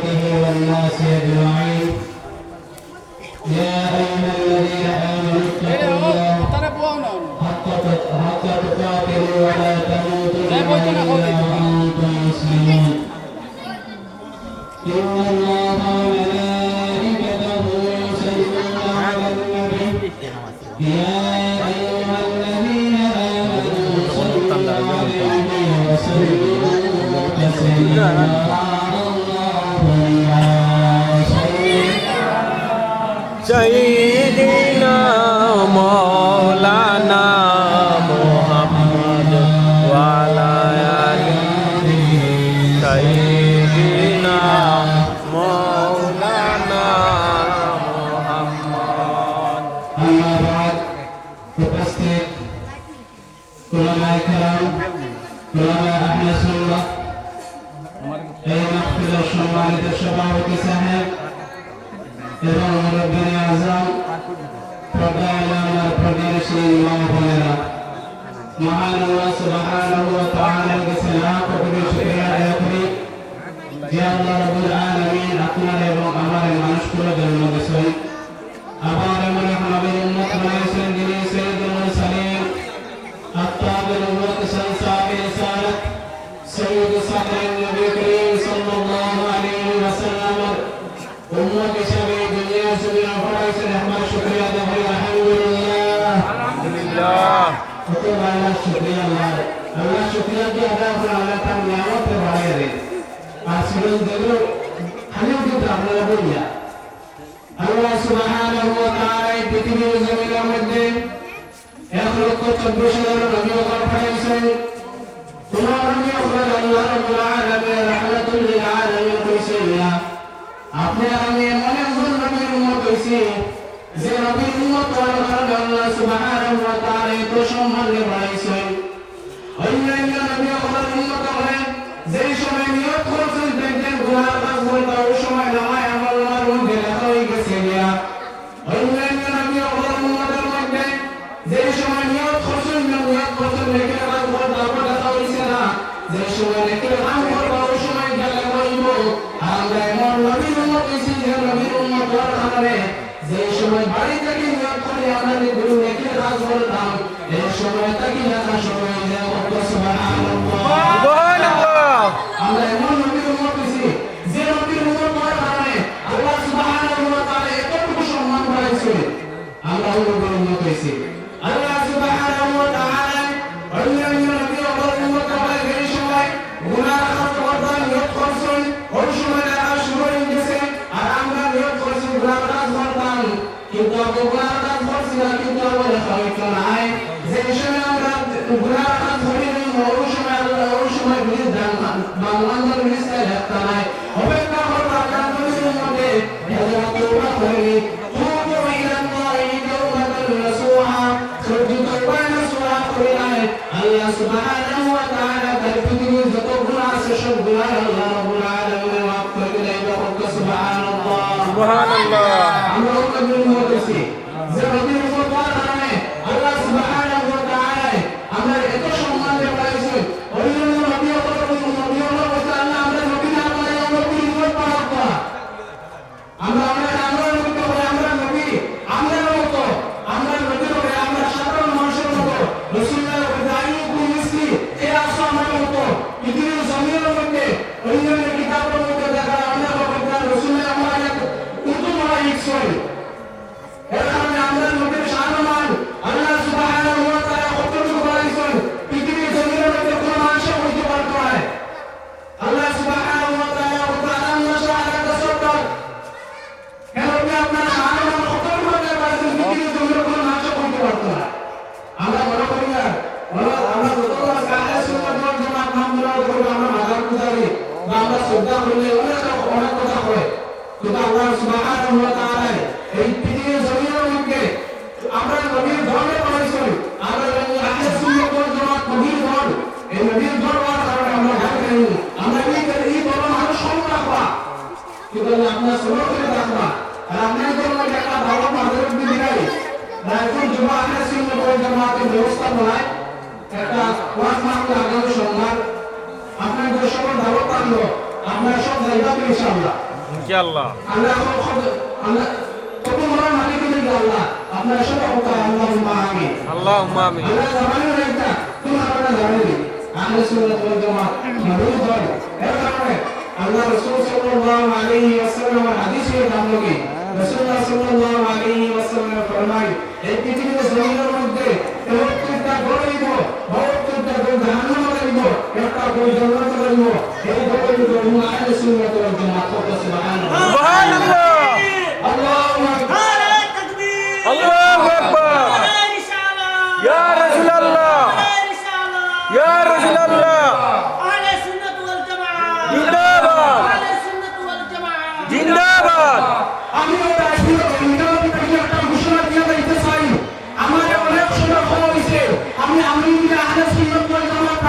وصحابته والناس أجمعين. يا أيها الذين آمنوا اتقوا الله حق تقاته ولا تموتن إلا وأنتم مسلمون. إن الله وملائكته يصلون على النبي يا أيها الذين آمنوا صلوا عليه وسلموا تسليما. سيدنا مولانا محمد وعلى آله سيدنا مولانا محمد. أما بعد উপস্থিত উলামায়ে কেরাম, উলামায়ে আহলে সুন্নাহ, এই মাহফিলের সম্মানিত সভাপতি সাহেব এবং মুরব্বিয়ে আযম, প্রজ্ঞাশীল মা বোনেরা, মহান আল্লাহ সুবহানাহু ওয়া তাআলার কাছে লাখ কোটি শুকরিয়া আদায় করি যে আল্লাহ রাব্বুল আলামিন আপনার এবং আমার মানুষগুলো জন্ম দিয়েছেন, আবার এমন এক নবীর উম্মত বানিয়েছেন যিনি সাইয়্যিদুল মুরসালিন, আত্তাবির উম্মত সানসাবি রিসালাত, সাইয়্যিদুস সাদরিন নবী করিম সাল্লাল্লাহু আলাইহি ওয়াসাল্লাম উম্মত হিসেবে দুনিয়া জমিনে পাঠাইছেন। আমার শুকরিয়া আদায় করি আলহামদুলিল্লাহ। আলহামদুলিল্লাহ। কত আল্লাহ শুকরিয়া, আল্লাহ শুকরিয়া দিয়ে আদায় করে আল্লাহ তার নিয়ামত বাড়িয়ে দেন। আর সেগুলো যেগুলো হানিও কিন্তু আপনারা বলিয়া আল্লাহ সুবহানাহু ওয়া তাআলা এই পৃথিবীর জমিনের মধ্যে 1,24,000 নবী পাঠাইছেন। কোন নবী আল্লাহ রাব্বুল আলামিন রাহমাতুল লিল আলামিন কইছেন না। আপনি আমি এমন একজন নবীর উম্মত হইছি যে নবীর উম্মত হওয়ার কারণে আল্লাহ সুবহানাহু ওয়া তাআলা এত সম্মান দিয়ে বাড়াইছেন। অন্যান্য নবী আল্লাহর উম্মত হলে যেই সময় নিয়ত করছেন দেখবেন গুনাহ কাজ করতে ওই সময় নামায় আমল নামার মধ্যে লেখা হয়ে গেছে গিয়া। অন্যান্য নবী আল্লাহর উম্মতের মধ্যে যেই সময় নিয়ত করছেন নেকির কাজ করতে আবার লেখা হয়েছে না, যেই সময় নেকির কাজ করতে ওই সময় গেলে হইব। আমরা এমন নবীর উম্মত হইছি যে নবীর উম্মত হওয়ার কারণে যেই সময় বাড়ি থেকে নিয়ত করে আমরা নেকির কাজ করতাম এই সময় তাকে লেখা সময় যায়। সুবহানাল্লাহ। আমরা এমন নবীর উম্মত হইছি যে নবীর উম্মত হওয়ার কারণে আল্লাহ সুবহানাহু ওয়া তাআলা এতটুকু সম্মান করেছে। আমরা ওই নবীর উম্মত হইছি। আল্লাহ সুবহানাহু ওয়া তাআলা অন্যান্য নবী আল্লাহর উম্মত হওয়ার যেই সময় গুনাহ কাজ করতেন নিয়ত করছেন ওই সময় লেখা শুরু হয়ে গেছে। আর আমরা নিয়ত করছি গুনাহ কাজ করতাম কিন্তু গুনাহ কাজ করছি না, কিন্তু আমার লেখা হইতো না। যেই সময় আমরা গুনাহ কাজ করি ওই সময় আল্লাহ ওই সময় বিধান বাংলার মিনিস্টার লেখা নাই। অপেক্ষা করবো আপনার নবীর মধ্যে তওবা করি তুবু ইলাল্লাহি তাওবাতান নাসুহা সত্যি তওবা নাসুহা করি নাই। আল্লাহ সুবহানাহু ওয়া তাআলা তার পৃথিবীর যত গুনাহ আছে সব গুনাহ আল্লাহ রাব্বুল আলামিন মাফ করে দেয়। সুবহানাল্লাহ সুবহানাল্লাহ। আমরা নবীর উম্মত আছি যে নবীর উম্মত হওয়ার কারণে আল্লাহ সুবহানাহু ওয়া তাআলা আমরা এত সম্মান দিয়ে পাইছি। অন্যান্য নবী আল্লাহর কথা আল্লাহ আমরা নবী না পাই নবীর উম্মত পাওয়া আমরা নবী করে আমরা নবী আমরা মত আমরা নবী করে আমরা সাধারণ মানুষের মত রাসূলুল্লাহ দাইয়ুকুম মিসলি এ আসো আমাদের মত পৃথিবীর জমিনের মধ্যে অন্যান্য কিতাবের মধ্যে দেখা আমরা রাসূলুল্লাহ আমাদের উর্দু বলা ইচ্ছাই এর কারণে আমরা নবীর সম্মান আল্লাহ সুবহানাহু ওয়া তাআলা কতটুকু বাড়াইছেন পৃথিবীর জমিনের মধ্যে কোনো মানুষ হইতে পারত না। আল্লাহ সুবহানাহু ওয়া তাআলা আমরা শাহাদাত সত্তর কেন কি আপনার সম্মান কতটুকু বাড়াইছেন পৃথিবীর জমিনের কোনো মানুষ হইতে পারত না। আমরা মনে করি না আমরা যতবার আহলে সুন্নাত ওয়াল জামাত নাম ধরে আমরা মাজার পূজারি বা আমরা শ্রদ্ধা করলে অনেক কথা হয়, কিন্তু আল্লাহ সুবহানাহু ওয়া তাআলা এই পৃথিবীর জমিনের মধ্যে আমরা নবীর ধর্মে পাইছি। আমরা আহলে সুন্নাত ওয়াল জামাত নবীর ধর্ম এই নবীর ধর্ম হওয়ার কারণে আমরা ভাগ নেই। আমরা এই ধর্ম মানুষ সব রাখবা কিন্তু আপনার সব করে রাখবা। আর আপনার ধর্ম একটা ভালো মাদ্রাসা দিলাই রায়পুর জমা আহলে সুন্নাত ওয়াল জামাতের ব্যবস্থা বানায় একটা ওয়াজ মাহফিল আগামী সোমবার আপনাদের সবার দাওয়াত থাকলো। আপনারা সব যাইবা ইনশাআল্লাহ। ইনশাআল্লাহ। আল্লাহ আল্লাহ কত বড় মালিক দিলেন আল্লাহ আপনার সাথে কথা আল্লাহুম্মা আমিন আল্লাহুম্মা আমিন। আল্লাহ জামানের একটা তুমি আপনারা জানেন আহলে সুন্নাত ওয়াল জামাত নবীর দল এর কারণে আল্লাহ রাসূল সাল্লাল্লাহু আলাইহি ওয়াসাল্লামের হাদিসে জানলোকে রাসূলুল্লাহ সাল্লাল্লাহু আলাইহি ওয়াসাল্লাম ফরমায় এই পৃথিবীর জমিনের মধ্যে প্রত্যেকটা গরিব প্রত্যেকটা জাহান্নামে যাইব একটা করে জান্নাতে যাইব এই গরিব গরিব আহলে সুন্নাত ওয়াল জামাত সুবহানাল্লাহ সুবহানাল্লাহ। আল্লাহু আকবার আল্লাহু আকবার। ইয়া রাসূলুল্লাহ, ইয়া রাসূলুল্লাহ। জিন্দাবাদ, জিন্দাবাদ। আমি ওটা আসলে একটা ঘোষণা দিয়ে দিতে চাই। আমার অনেক সময় হয়েছে আমি আহলে সুন্নাত ওয়াল জামাত